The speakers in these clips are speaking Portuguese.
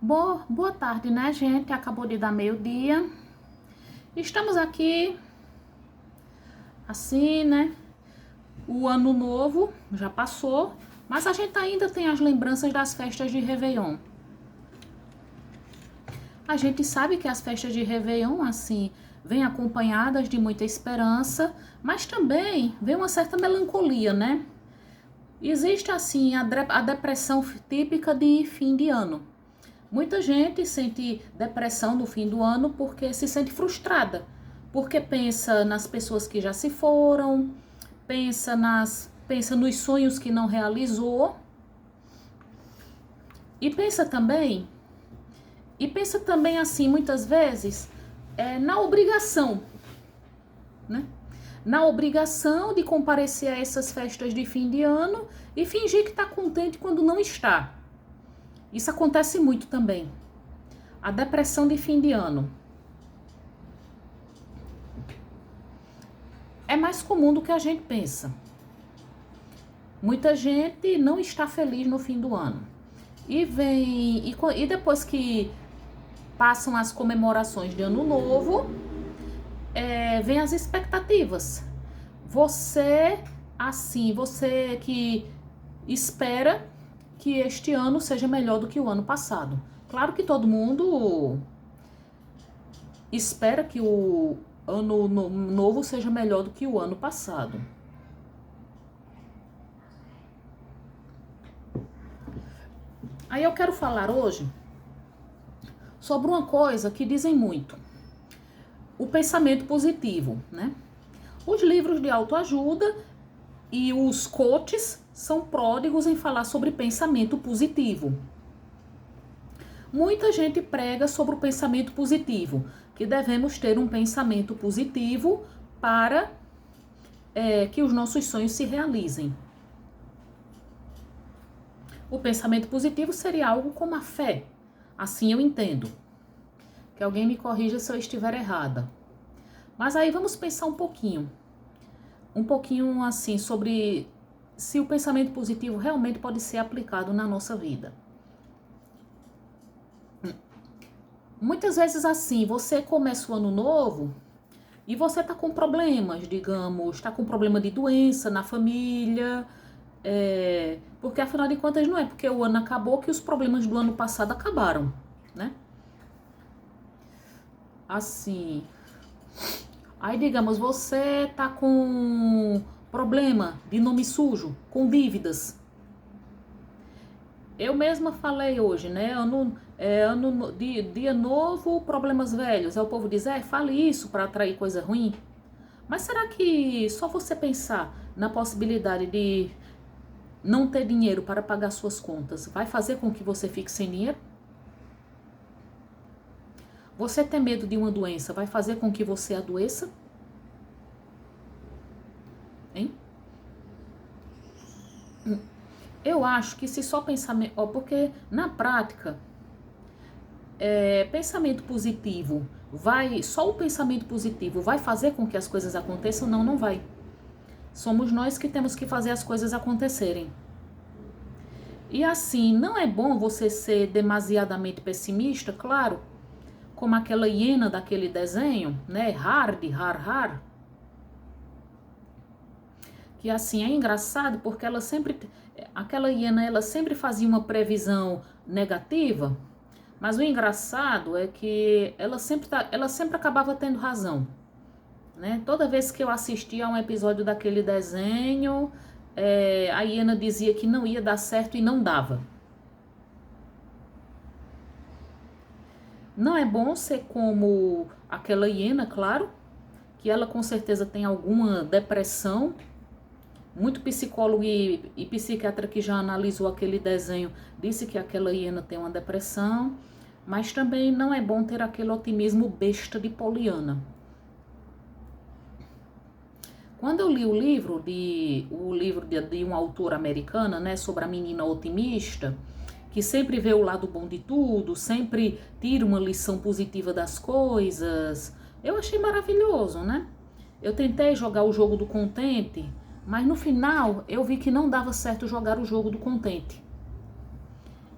Boa tarde, né, gente? Acabou de dar meio-dia. Estamos aqui, assim, né? O ano novo já passou, mas a gente ainda tem as lembranças das festas de Réveillon. A gente sabe que as festas de Réveillon, assim, vêm acompanhadas de muita esperança, mas também vem uma certa melancolia, né? Existe, assim, a depressão típica de fim de ano. Muita gente sente depressão no fim do ano porque se sente frustrada, porque pensa nas pessoas que já se foram, pensa nos sonhos que não realizou e pensa também assim muitas vezes na obrigação, né? Na obrigação de comparecer a essas festas de fim de ano e fingir que está contente quando não está. Isso acontece muito também. A depressão de fim de ano é mais comum do que a gente pensa. Muita gente não está feliz no fim do ano. E depois que passam as comemorações de ano novo, vem as expectativas. Você que espera que este ano seja melhor do que o ano passado. Claro que todo mundo espera que o ano novo seja melhor do que o ano passado. Aí eu quero falar hoje sobre uma coisa que dizem muito: o pensamento positivo, né? Os livros de autoajuda e os coaches são pródigos em falar sobre pensamento positivo. Muita gente prega sobre o pensamento positivo, que devemos ter um pensamento positivo para que os nossos sonhos se realizem. O pensamento positivo seria algo como a fé, assim eu entendo. Que alguém me corrija se eu estiver errada. Mas aí vamos pensar um pouquinho assim sobre se o pensamento positivo realmente pode ser aplicado na nossa vida. Muitas vezes assim, você começa o ano novo e você tá com problemas, digamos, tá com problema de doença na família, porque afinal de contas não é porque o ano acabou que os problemas do ano passado acabaram, né? Assim, aí digamos, você tá com problema de nome sujo, com dívidas. Eu mesma falei hoje, né? Dia novo, problemas velhos. Aí o povo diz, fale isso para atrair coisa ruim. Mas será que só você pensar na possibilidade de não ter dinheiro para pagar suas contas vai fazer com que você fique sem dinheiro? Você ter medo de uma doença vai fazer com que você adoeça? Hein? Eu acho que se só pensamento... porque na prática, pensamento positivo só o pensamento positivo vai fazer com que as coisas aconteçam? Não, não vai. Somos nós que temos que fazer as coisas acontecerem. E assim, não é bom você ser demasiadamente pessimista, claro, como aquela hiena daquele desenho, né? Hard, har, har. Que assim, é engraçado porque aquela hiena, ela sempre fazia uma previsão negativa, mas o engraçado é que ela sempre acabava tendo razão, né? Toda vez que eu assistia a um episódio daquele desenho, a hiena dizia que não ia dar certo e não dava. Não é bom ser como aquela hiena, claro, que ela com certeza tem alguma depressão. Muito psicólogo e psiquiatra que já analisou aquele desenho disse que aquela hiena tem uma depressão, mas também não é bom ter aquele otimismo besta de Poliana. Quando eu li o livro de uma autora americana, né, sobre a menina otimista, que sempre vê o lado bom de tudo, sempre tira uma lição positiva das coisas, eu achei maravilhoso, né? Eu tentei jogar o jogo do contente, mas no final eu vi que não dava certo jogar o jogo do contente.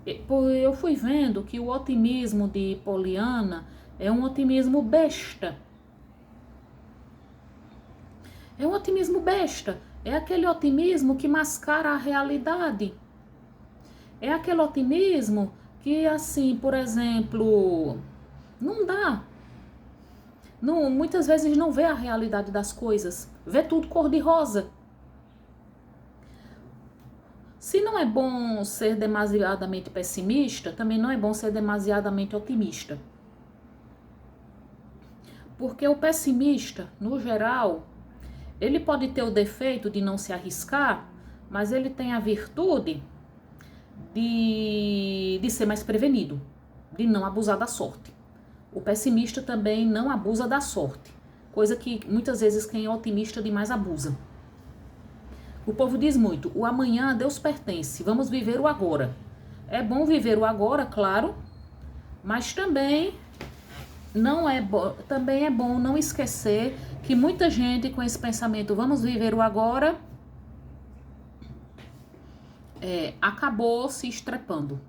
Eu fui vendo que o otimismo de Poliana é um otimismo besta. É um otimismo besta. É aquele otimismo que mascara a realidade. É aquele otimismo que, assim, por exemplo, não dá. Não, muitas vezes não vê a realidade das coisas. Vê tudo cor-de-rosa. Se não é bom ser demasiadamente pessimista, também não é bom ser demasiadamente otimista. Porque o pessimista, no geral, ele pode ter o defeito de não se arriscar, mas ele tem a virtude de ser mais prevenido, de não abusar da sorte. O pessimista também não abusa da sorte, coisa que muitas vezes quem é otimista demais abusa. O povo diz muito, o amanhã a Deus pertence, vamos viver o agora. É bom viver o agora, claro, mas também também é bom não esquecer que muita gente com esse pensamento, vamos viver o agora, acabou se estrepando.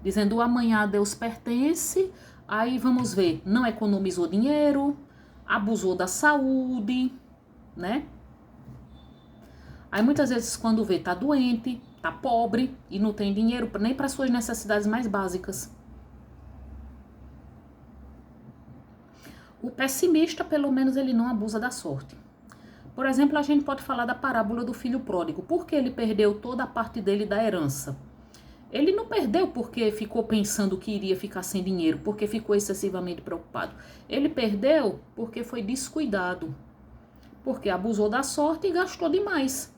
Dizendo o amanhã a Deus pertence, aí vamos ver, não economizou dinheiro, abusou da saúde, né? Aí muitas vezes quando vê tá doente, tá pobre e não tem dinheiro nem para suas necessidades mais básicas. O pessimista, pelo menos, ele não abusa da sorte. Por exemplo, a gente pode falar da parábola do filho pródigo. Por que ele perdeu toda a parte dele da herança? Ele não perdeu porque ficou pensando que iria ficar sem dinheiro, porque ficou excessivamente preocupado. Ele perdeu porque foi descuidado, porque abusou da sorte e gastou demais.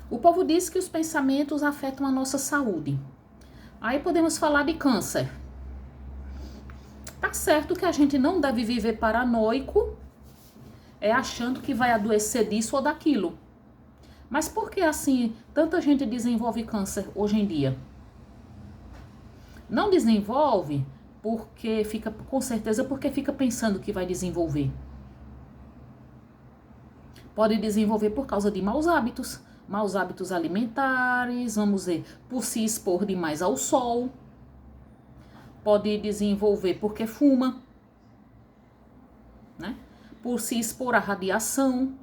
O povo diz que os pensamentos afetam a nossa saúde. Aí podemos falar de câncer. Tá certo que a gente não deve viver paranoico, achando que vai adoecer disso ou daquilo. Mas por que assim tanta gente desenvolve câncer hoje em dia? Não desenvolve porque fica, com certeza, porque fica pensando que vai desenvolver. Pode desenvolver por causa de maus hábitos alimentares, vamos dizer, por se expor demais ao sol. Pode desenvolver porque fuma, né? Por se expor à radiação.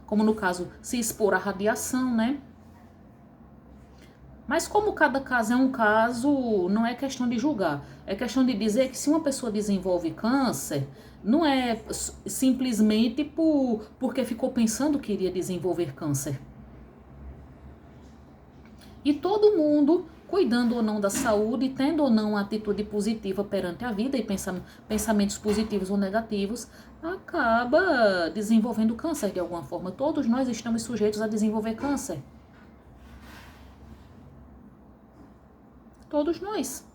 Como no caso, se expor à radiação, né? Mas como cada caso é um caso, não é questão de julgar. É questão de dizer que se uma pessoa desenvolve câncer, não é simplesmente porque ficou pensando que iria desenvolver câncer. E todo mundo, cuidando ou não da saúde, tendo ou não uma atitude positiva perante a vida e pensamentos positivos ou negativos, acaba desenvolvendo câncer de alguma forma. Todos nós estamos sujeitos a desenvolver câncer. Todos nós.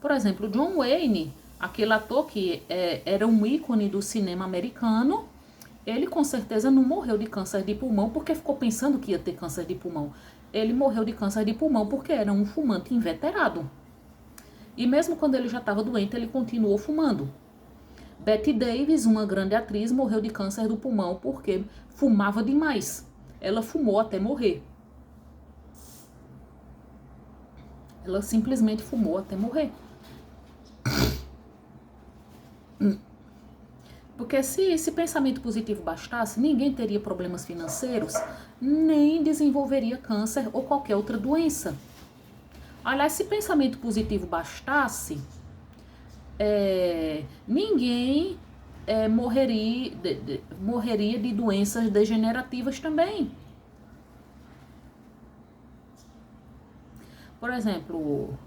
Por exemplo, John Wayne, aquele ator que era um ícone do cinema americano, ele com certeza não morreu de câncer de pulmão porque ficou pensando que ia ter câncer de pulmão. Ele morreu de câncer de pulmão porque era um fumante inveterado. E mesmo quando ele já estava doente, ele continuou fumando. Bette Davis, uma grande atriz, morreu de câncer do pulmão porque fumava demais. Ela fumou até morrer. Ela simplesmente fumou até morrer. Porque se esse pensamento positivo bastasse, ninguém teria problemas financeiros, nem desenvolveria câncer ou qualquer outra doença. Aliás, se pensamento positivo bastasse, ninguém morreria de doenças degenerativas também. Por exemplo,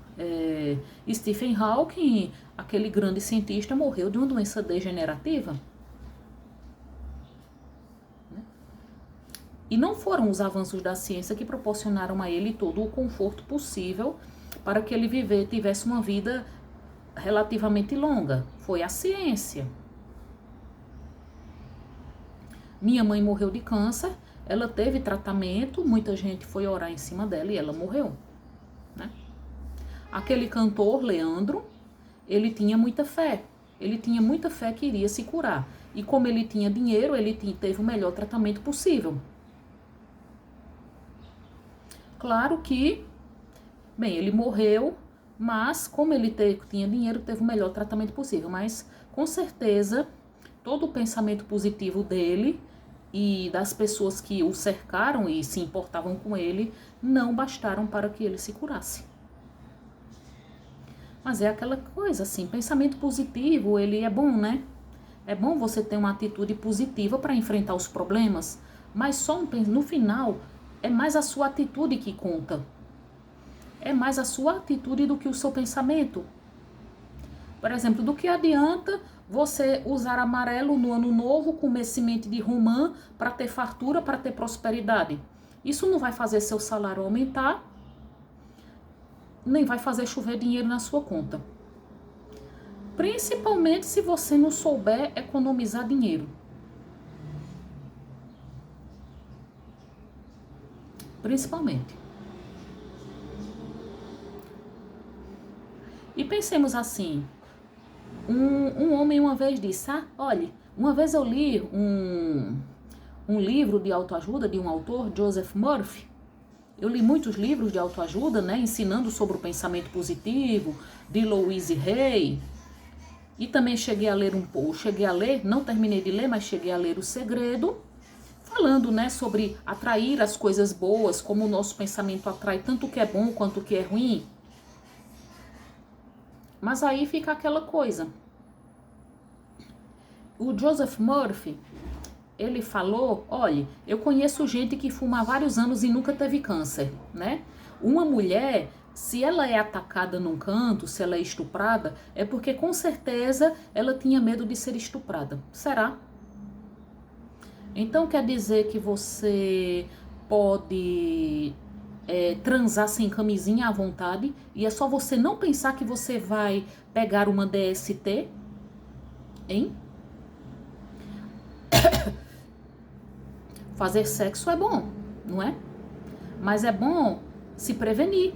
Stephen Hawking, aquele grande cientista, morreu de uma doença degenerativa. E não foram os avanços da ciência que proporcionaram a ele todo o conforto possível para que ele tivesse uma vida relativamente longa. Foi a ciência. Minha mãe morreu de câncer, ela teve tratamento, muita gente foi orar em cima dela e ela morreu. Né? Aquele cantor, Leandro, ele tinha muita fé. Ele tinha muita fé que iria se curar. E como ele tinha dinheiro, teve o melhor tratamento possível. Claro que, bem, ele morreu, mas como ele tinha dinheiro, teve o melhor tratamento possível. Mas, com certeza, todo o pensamento positivo dele e das pessoas que o cercaram e se importavam com ele não bastaram para que ele se curasse. Mas é aquela coisa assim, pensamento positivo, ele é bom, né? É bom você ter uma atitude positiva para enfrentar os problemas, mas no final é mais a sua atitude que conta. É mais a sua atitude do que o seu pensamento. Por exemplo, do que adianta você usar amarelo no ano novo, comer semente de romã para ter fartura, para ter prosperidade? Isso não vai fazer seu salário aumentar, nem vai fazer chover dinheiro na sua conta. Principalmente se você não souber economizar dinheiro. Principalmente. E pensemos assim, um homem uma vez disse, olha, uma vez eu li um livro de autoajuda de um autor, Joseph Murphy. Eu li muitos livros de autoajuda, né, ensinando sobre o pensamento positivo, de Louise Hay. E também cheguei a ler, não terminei de ler, mas cheguei a ler O Segredo, falando, né, sobre atrair as coisas boas, como o nosso pensamento atrai tanto o que é bom quanto o que é ruim. Mas aí fica aquela coisa. O Joseph Murphy, ele falou, olha, eu conheço gente que fuma há vários anos e nunca teve câncer, né? Uma mulher, se ela é atacada num canto, se ela é estuprada, é porque com certeza ela tinha medo de ser estuprada. Será? Então quer dizer que você pode transar sem camisinha à vontade e é só você não pensar que você vai pegar uma DST, hein? Fazer sexo é bom, não é? Mas é bom se prevenir.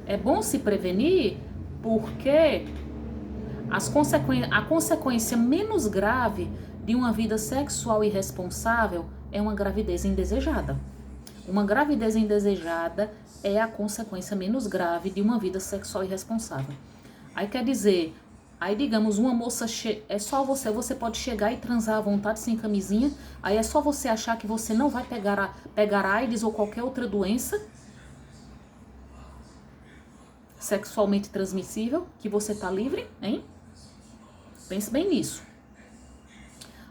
É bom se prevenir porque a consequência menos grave de uma vida sexual irresponsável é uma gravidez indesejada. Uma gravidez indesejada é a consequência menos grave de uma vida sexual irresponsável. Aí quer dizer, aí digamos, uma moça, é só você pode chegar e transar à vontade sem camisinha, aí é só você achar que você não vai pegar AIDS ou qualquer outra doença sexualmente transmissível, que você tá livre, hein? Pense bem nisso.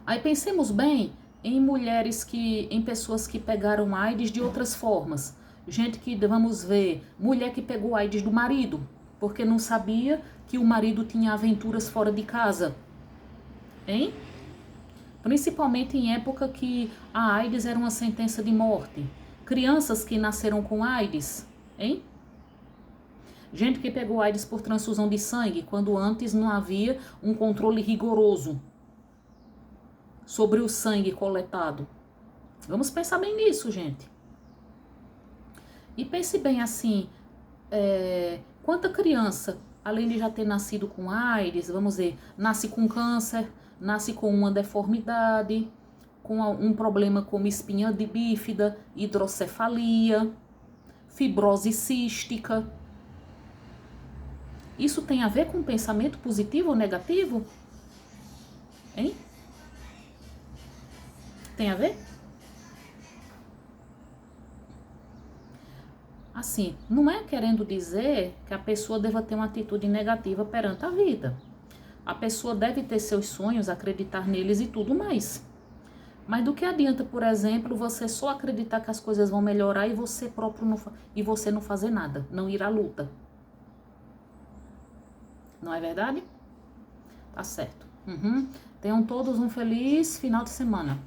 Aí pensemos bem em pessoas que pegaram AIDS de outras formas. Gente que, vamos ver, mulher que pegou AIDS do marido, porque não sabia que o marido tinha aventuras fora de casa. Hein? Principalmente em época que a AIDS era uma sentença de morte. Crianças que nasceram com AIDS, hein? Gente que pegou AIDS por transfusão de sangue, quando antes não havia um controle rigoroso sobre o sangue coletado. Vamos pensar bem nisso, gente. E pense bem assim, quanta criança, além de já ter nascido com AIDS, vamos dizer, nasce com câncer, nasce com uma deformidade, com um problema como espinha de bífida, hidrocefalia, fibrose cística. Isso tem a ver com pensamento positivo ou negativo? Hein? Tem a ver? Assim, não é querendo dizer que a pessoa deva ter uma atitude negativa perante a vida. A pessoa deve ter seus sonhos, acreditar neles e tudo mais. Mas do que adianta, por exemplo, você só acreditar que as coisas vão melhorar e você não fazer nada, não ir à luta? Não é verdade? Tá certo. Tenham todos um feliz final de semana.